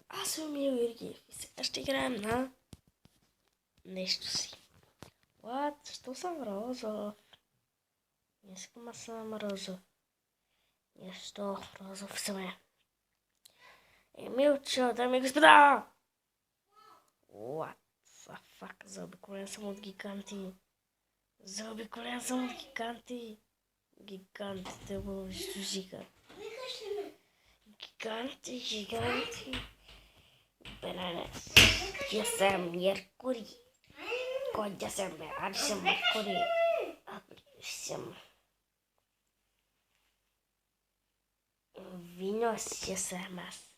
Аз съм Емил Иргиев и сега ще играем на нещо си. What? Защо съм розов? Не искам да съм розов. Защо розов съм е? Емилчо, дами и господа! What the fuck? Заобиколен съм от гиганти. Заобиколен съм от гиганти. Гигантите го унищожиха. Гиганти. Bananas. Yo soy Mercury. Coño, se me hace Mercury. Venus, я съм аз.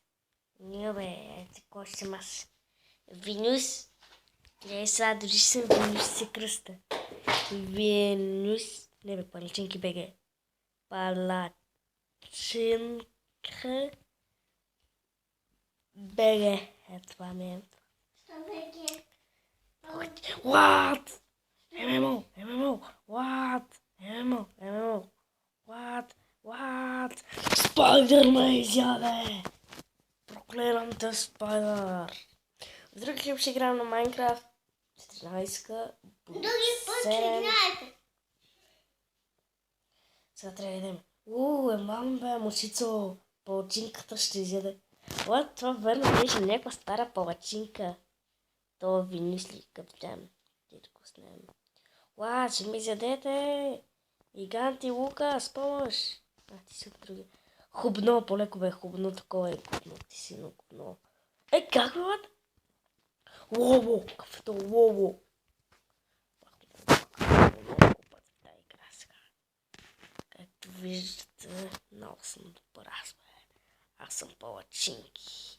Не бе, кой съм аз? Venus. Не, сега дори съм Venus се кръста. Venus. Не бе, палачинки беге. Палачинка. Беге. Е, това ми е. What? MMO. What? Спайдърмен изяде! Проклената Спайдър! В друг клип ще играем на Майнкрафт. 14-ка. Други път ще играете. Сега трябва да идем. Мам бе, мушицо. Палачинката ще изяде. What? Това верно беше някаква стара палачинка. Това ви мисли капитан. Дитко с нем. Ще ми изядете! Гиганти, Лукас, помощ! Ти си от други. Хубно, по-леко бе, хубно такова е. Хубно, ти си много хубно. Как бе, бат? Лово, кафето, лово. Както виждате, много съм добър аз, бе. Аз съм палачинки.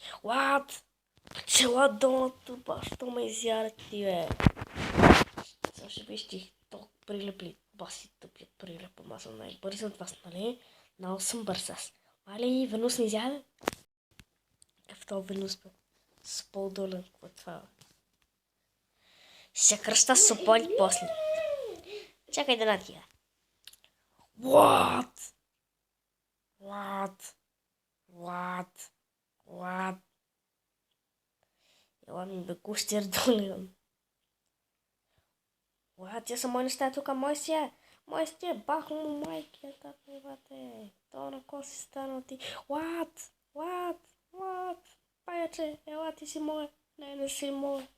Пчела долната, баща ме изяде ти, бе. Сега ще виж ти толкова прилепли. Баси тъпият прилепа, аз съм най-бърз от вас, нали? Много съм бърз аз. Мали, Венус не изяде? Какъв това Венус, бе? С по-долен, какво е това, бе? Ще кръща с опони после. Чакай да натига. What? Ела ми бе кущер долен. Тя са мои неща тук, мой си е, бах му майки, така бате. То на ко си станал ти. What? Паяче, ела ти си моя. Не си моя.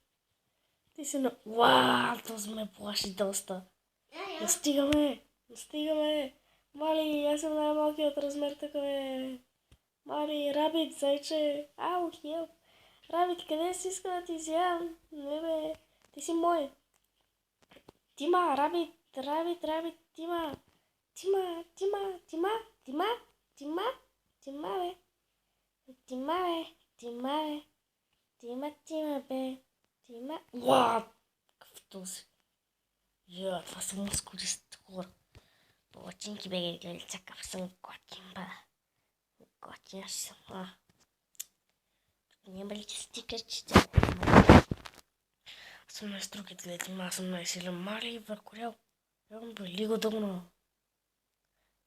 Ти си на... този ме плаши доста. Настигаме. Мали, аз съм най-малкият размер така е. Мали, Рабит, зайче. Хелп. Рабит, къде си иска да ти изям? Не бе, ти си мой. Тима, Рабит, Тима, бе. Какъв този? Това са мускулисти хора. Палачинки бе, гледай, цакав съм готин, бе. Готин съм, Няма ли че стикаш, че тя аз съм най-строгият, гледайте, аз съм най-силен. Мали, въркорел. Явно бе, лиго дълна.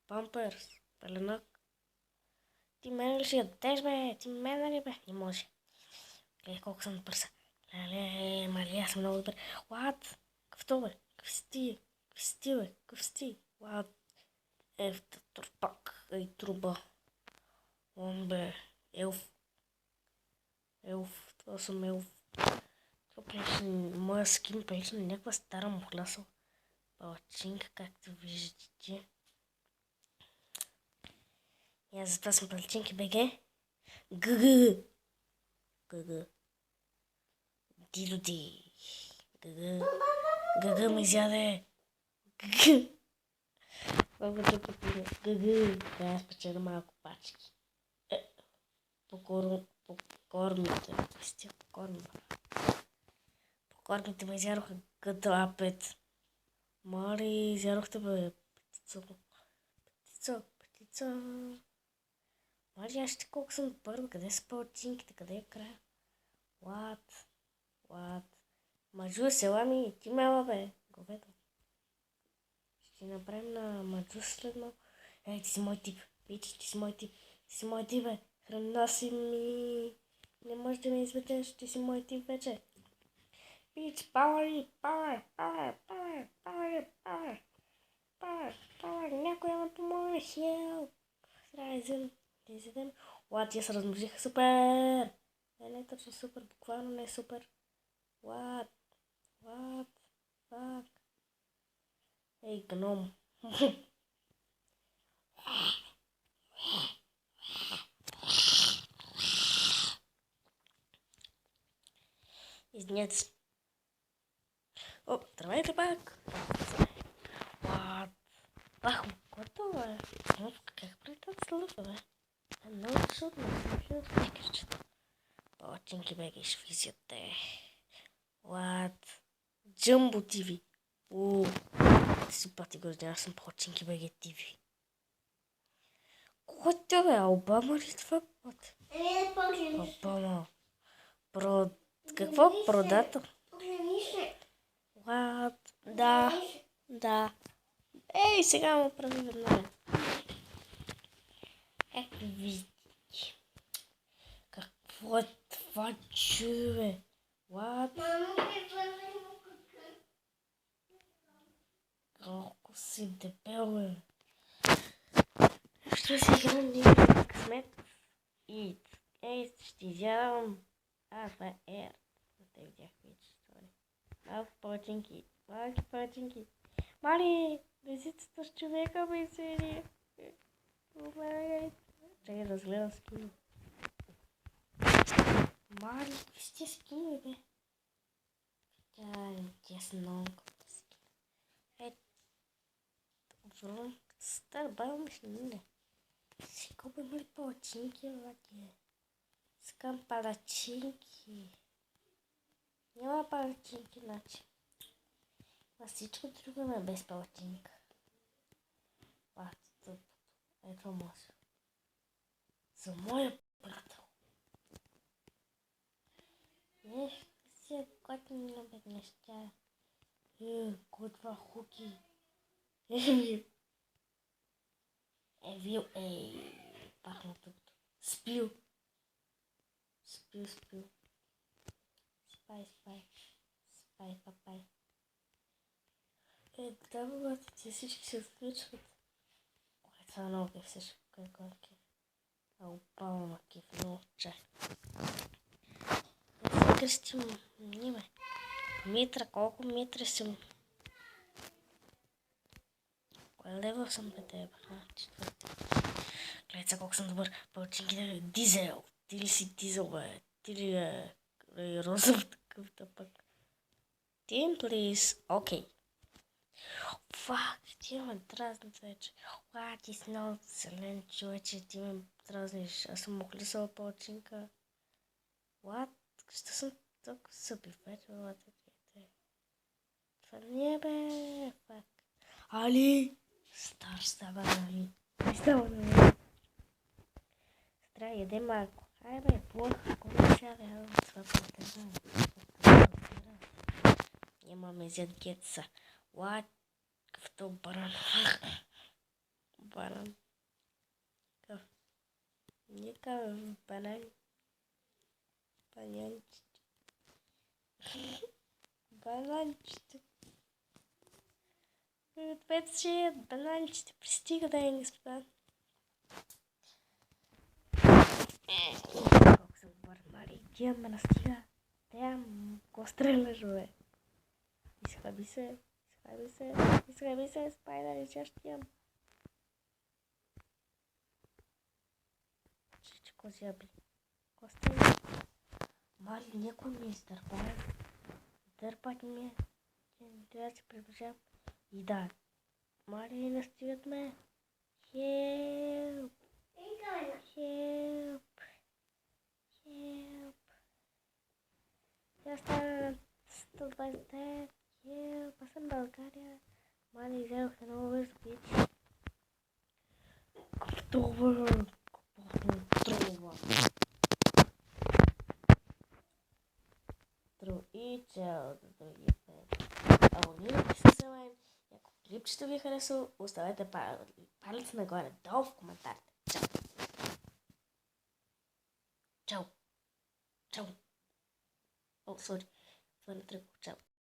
Памперс, пеленак. Ти мен ли ще ядеш, бе? Ти мен ли, бе? Не може. Гледай колко съм бърза. Леле, мали, аз съм много добър. Какъвто, бе? Какъв сти? Турпак, труба. Бе, елф. Това съм елф. Моя скин прилича на някаква стара мухляса палачинка, както виждате. И аз затова съм палачинки БГ. ГГ. Дидоди. ГГ ме изяде. ГГ. Трябва да спечеля малко пачки. Покормите. Покормите ме изярваха като апет. Мари, изярвахте бе. Птица. Мари, аз ще колко съм първа. Къде са палачинките? Къде е края? Маджу, села ми. Ти мела бе. Говето. Ще направим на маджу след малко. Ти си мой тип. Ти си мой тип, бе. Храна си ми. Не можеш да ме изведеш, ти си мой тип вече. Бич, power, power, power, power, power, power, power, power, някой ме помогне, help. Трябва да изядем. Уа, тия се размножиха, супер! Не е точно супер, буквално не е супер. What? Fuck? Ей, гном. Извинете се. О, здравейте пак! What? Ах, готово е. Как прилетат слъфа, бе? Е много чудно. Чекърчета. Палачинки беги, ще визите. What? Джамбо ТВ. Ти си пати година, аз съм палачинки беги ТВ. Което бе, Обама ли това път? Обама. Какво? Продател? What? Да. Ей, сега му прави веднага. Ето виждате. Какво е това чудо, бе? What? Колко си дебел, бе. Ще си играм на късмет. Ей, ще изядам. Това е Air. Те видях вече. Малки палачинки. Мали, лисицата с човека ме изсери. Чакай да разгледам скини. Мали, какви сте скини, бе? Тя са много като скини. Връм, стар баба ми ще мине. Си купим ли палачинки, бе? Искам палачинки. Няма палачинки, значи. На всичко друго ме без палачинка. Ето може. За моя приятел. Си е готина бе неща. Готва хуки. Пахна тук. Спил. Спай, папай. Да, бабата, ти всички се включват. Това е много кеф, всичко какво е кеф. Опална кеф, много чай. Да се кръстим, ниме. Митра, колко митра съм? Кой левел съм бе тебе? Четвърти. Гледай сега колко съм добър. Палачинки да е дизел. Ти ли си дизел, бе? Ти ли е розов такъв пък? Team, please. Окей. Фак, ти ме дразнат вече. Ти си много зелен човече, ти ме дразниш. Аз съм оклисала палачинка. Защо съм толкова съпив вече, Това не е, бе. Фак. Али! Стар става, нали? Трябва да ядем малко. Бе, колко ще ядем? Това протезна. Нямаме зядгеца. Какъвто баран. Баран. Какъв? Никакъв банан. Бананчета. Вече бананчета. Пристига да е, господа. Колко съм добър, Мари. Тя ме настига. Тя го стреляш, бе. Изхаби се, спайдър, изящия. Чичко зяби. Костей. Мали, някой ми издърпа. Дърпат ми. Трябва да се приближам. И да. Мали, настигат ме. Хелп. Тя стана 129. Аз съм България. Мали, изядох много бързо, бич. Готова. И чао за другия път. Абонирайте се за мен. Ако клипчето ви е харесало, оставете палец нагоре долу в коментарите. Чао! Чао! Ciao. Oh, sorry. Fără trecut. Ciao.